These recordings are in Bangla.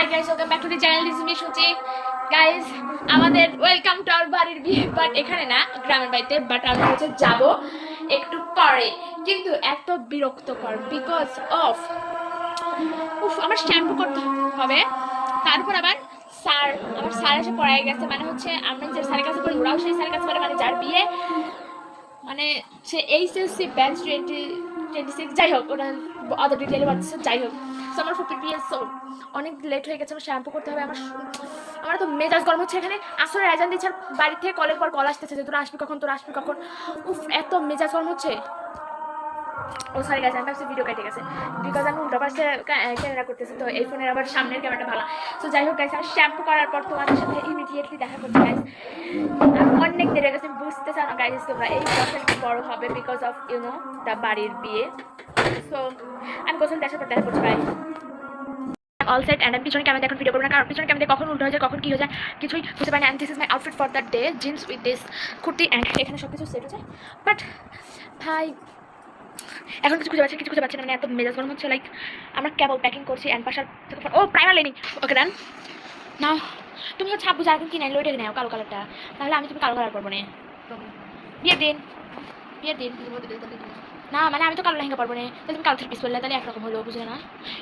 Hi guys, welcome back to the channel. This is me Suchi. Guys, আমাদের ওয়েলকাম টু আওয়ার বাড়ির বিয়ে, বাট এখানে না, গ্রামের বাড়িতে। বাট আমরা হচ্ছে যাবো একটু পরে, কিন্তু এত বিরক্তকর বিকজ অফ আমার শ্যাম্পু করতে হবে। তারপর আবার আমার স্যার এসে পড়ায় গেছে, মানে হচ্ছে আমরা যে স্যারের কাছে করি ওরাও সেই স্যারের কাছে করে, মানে যার বিয়ে, মানে সে এইচএসসি ব্যাচ 2026, যাই হোক, ওটা অত ডিটেলে বলছে। যাই হোক, সো আমার ফুপির বিয়ে, সো অনেক লেট হয়ে গেছে। আমার শ্যাম্পু করতে হবে। আমার তো মেজাজ গরম হচ্ছে। এখানে আসলে আজান দিচ্ছে, আর বাড়ি থেকে কলের পর কল আসতেছে যে তোরা আসবি কখন, তোরা আসবি কখন। এত মেজাজ গরম হচ্ছে। ও সরি গাইস, আমি ভাবছি ভিডিও কেটে গেছে বিকজ আমি উল্টো পাশে ক্যামেরা করতেছি, তো এই ফোনের আবার সামনের ক্যামেরাটা ভালো। সো যাই হোক গাইস, আমি শ্যাম্পু করার পর তোমাদের সাথে ইমিডিয়েটলি দেখা করছি গাইস। অনেক দেরি হয়ে গেছে, বুঝতে চাও না গাইস তোমরা, এই প্রসেসটা বড় হবে বিকজ অফ দ্য বাড়ির বিয়ে। সো আমি কোথাও দেখার পর দেখা করছি, বাই। অল সেট অ্যান্ড আমি পিছনে ক্যামেরা এখন ভিডিও করবো না, কারণ পিছনে ক্যামেরা কখন উল্টো হয়ে যায়, কখন কী হয়ে যায় কিছুই বুঝতে পারি না। And this is my outfit for the day, jeans with this kurti, and এখানে সব কিছু সেট হয়ে যায়। বাট ভাই এখন কিছু খুঁজে পাচ্ছি না, মানে এত মেজাজ গরম হচ্ছে। লাইক আমরা কেবল প্যাকিং করছি অ্যান্ড বাসার ও প্রাইমার লেনি। ওকে ডান নাও। তুমি হচ্ছে আব্বু যা এখন কিনে আনলো ওইটা নেও, কালো কালারটা। তাহলে আমি তুমি কালো কালার করবো না বিয়ের দিন না, মানে আমি তো কালো লেহেঙ্গা পারবো না, তাহলে তুমি কালো থ্রি পিস পরলে তাহলে একরকম হলো, বুঝলে না?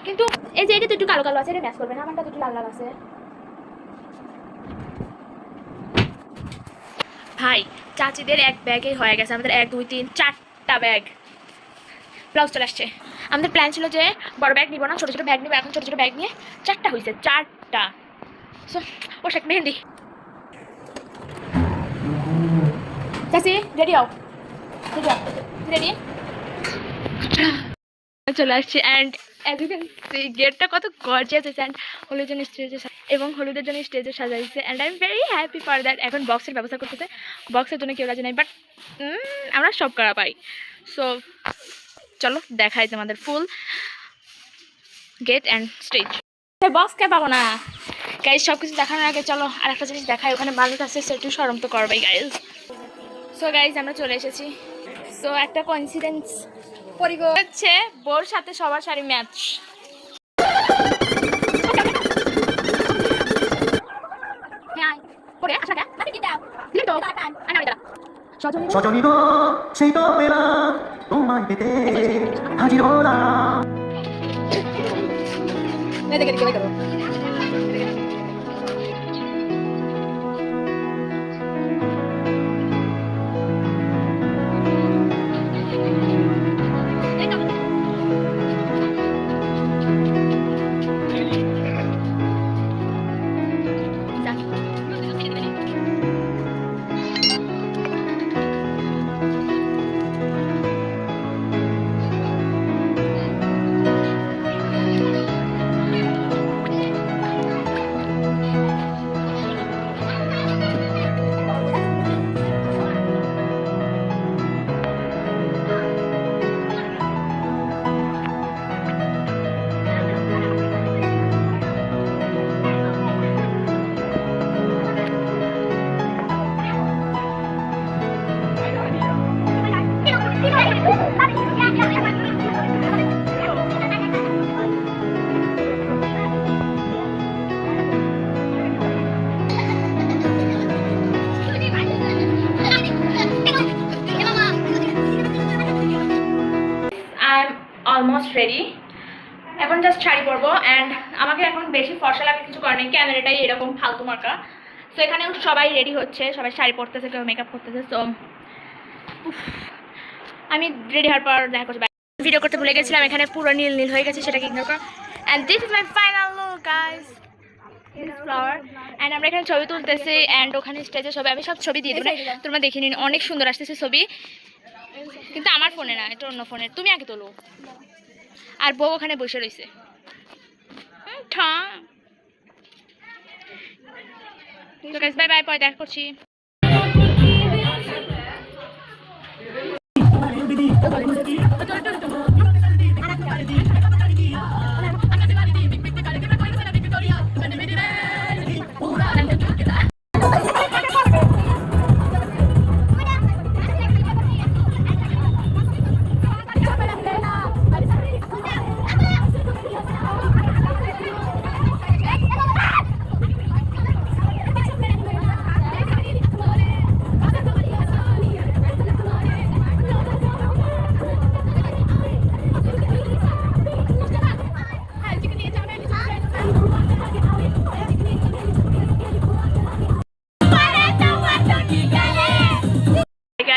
কিন্তু এই যে এটা তো একটু কালো কালো আছে, এটা ম্যাচ করবে না, আমারটা তো একটু লাল লাল আছে। ভাই চাচিদের এক ব্যাগে হয়ে গেছে, আমাদের 1 2 3 4টা ব্যাগ। ব্লাউজ চলে আসছে। আমাদের প্ল্যান ছিল যে বড় ব্যাগ নিব না, ছোটো ছোটো ব্যাগ নিব। এখন ছোটো ছোটো ব্যাগ নিয়ে 4টা হয়েছে, 4টা। সো পোশাক মেহেন্দি। চাচি রেডি হও, রেডি চলে আসছে। And as you can see গেটটা কত গর্জিয়াস আছে, অ্যান্ড হলুদের জন্য স্টেজে এবং হলুদের জন্য স্টেজে সাজাইছে, and I am very happy for that. এখন বক্সের ব্যবস্থা করতেছে, বক্সের জন্য কেউ রাজি নাই, বাট আমরা সব করা পাই। সো চলো দেখাই তোমাদের ফুল গেট অ্যান্ড স্টেজ। বক্স কে পাবো না গাইজ, সব কিছু দেখানোর আগে চলো আর একটা জিনিস দেখাই। ওখানে মানুষ আছে, সেটু সরম তো করবাই গাইজ। সো গাইজ আমরা চলে এসেছি। সো একটা কোইন্সিডেন্স হচ্ছে, বোর সাথে সবার সারি ম্যাচ। সজনী গো সেই তো পেলাম তোমায় পেতে হাজির হলাম। Almost ready. এখন জাস্ট শাড়ি পরবো, অ্যান্ড আমাকে এখন বেশি ফর্সা লাগে কিছু করে নেই, ক্যামেরাটাই এরকম ফালতু মার্কা। সো এখানে সবাই রেডি হচ্ছে, সবাই শাড়ি পরতেছে, কেউ মেকআপ করতেছে। সো আমি রেডি হওয়ার পর দেখা করছি। ভিডিও করতে ভুলে গেছিলাম, এখানে পুরো নীল নীল হয়ে গেছে, সেটাকে ইগনোর করো। And this is my final look guys, flower. And আমরা এখানে ছবি তুলতেছি, অ্যান্ড ওখানে স্টেজে ছবি, আমি সব ছবি দিয়ে দেবো, তোমরা দেখে নিন। অনেক সুন্দর আসতেছে ছবি, কিন্তু আমার ফোনে না, এটা অন্য ফোনের। তুমি আগে তোলো। আর বউ ওখানে বসে রয়েছে। বাই বাই, পরে দেখা করছি।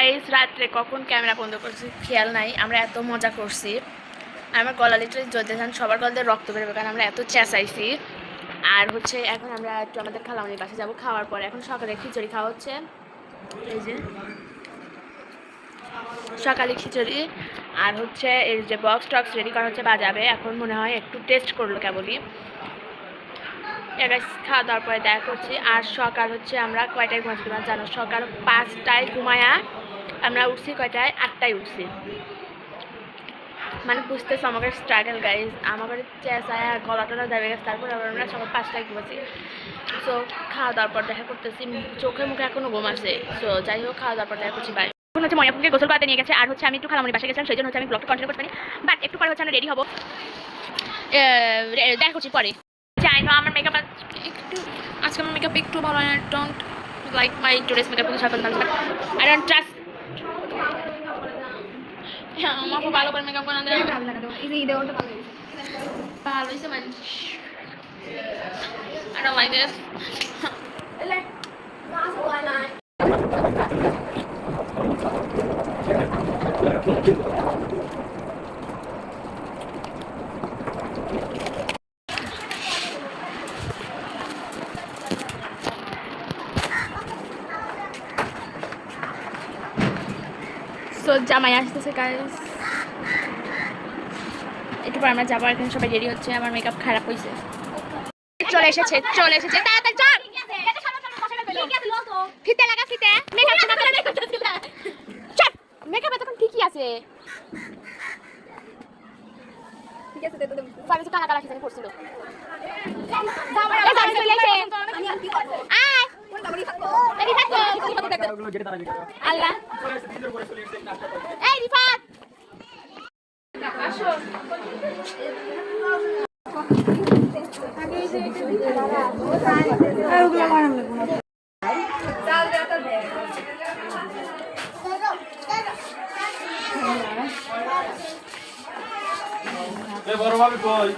গাইস রাত্রে কখন ক্যামেরা বন্ধ করছি খেয়াল নাই, আমরা এত মজা করছি, আমার গলা লিটারে জ্বলতে যান, সবার গলাতে রক্ত বেরোবে কারণ আমরা এত চেঁচাইছি। আর হচ্ছে এখন আমরা একটু আমাদের খালামনির বাসে যাবো, খাওয়ার পরে এখন সকালে খিচুড়ি খাওয়া হচ্ছে, এই যে সকালে খিচুড়ি। আর হচ্ছে এই যে বক্স টক্স রেডি করা হচ্ছে, বাজাবে এখন মনে হয়, একটু টেস্ট করলো কেবলই। খাওয়া দাওয়ার পরে দেখা করছি। আর সকাল হচ্ছে আমরা কয়টায় ঘুমাচ্ছি তোমার জানো, সকাল 5টায় ঘুমায়া আমরা উঠছি কয়টায়, 8টায় উঠছি। মানে বুঝতেছো আমাকে স্ট্রাগল গাইজ, আমাকে চেঁচায় আর গলা টলা যাবে গেছে, তারপর আবার আমরা সকাল 5টায় ঘুমাচ্ছি। সো খাওয়া দাওয়ার পর দেখা করতেছি, চোখে মুখে এখনো ঘুম আছে। সো যাই হোক খাওয়া দাওয়ার পর দেখা করছি, বাই। এখন হচ্ছে ময়াপুকে গোসল করাতে নিয়ে গেছে, আর হচ্ছে আমি একটু খালামনির বাসে গেছিলাম, সেই জন্য হচ্ছে আমি ব্লগটা কন্টিনিউ করতে পারি। বাট একটু পরে হচ্ছে আমরা রেডি হবো, দেখা করছি পরে। চাই না আমার মেকআপ একটু, আজকে আমার মেকআপ একটু ভালো হয় না, don't like my today's makeup, কিন্তু সকাল আই ডোন্ট ট্রাস্ট। হ্যাঁ আমাকে ভালো করে মেকআপ করে দেয়, ভালো হয়েছে মানে I don't like this. So জামাই আসতেছে গাইস, একটু পর আমরা যাবো, এখানে সবাই রেডি হচ্ছে, আমার মেকআপ খারাপ হয়েছে। চলে এসেছে তাড়াতাড়ি চল, ফিতে লাগা, ফিতে মেকআপ চল, মেকআপ এতক্ষণ ঠিকই আছে, ঠিক আছে তো পারে কালা কালা কিছু করছিল, আল্লাহ এই রিফাত বড় ভাবে কই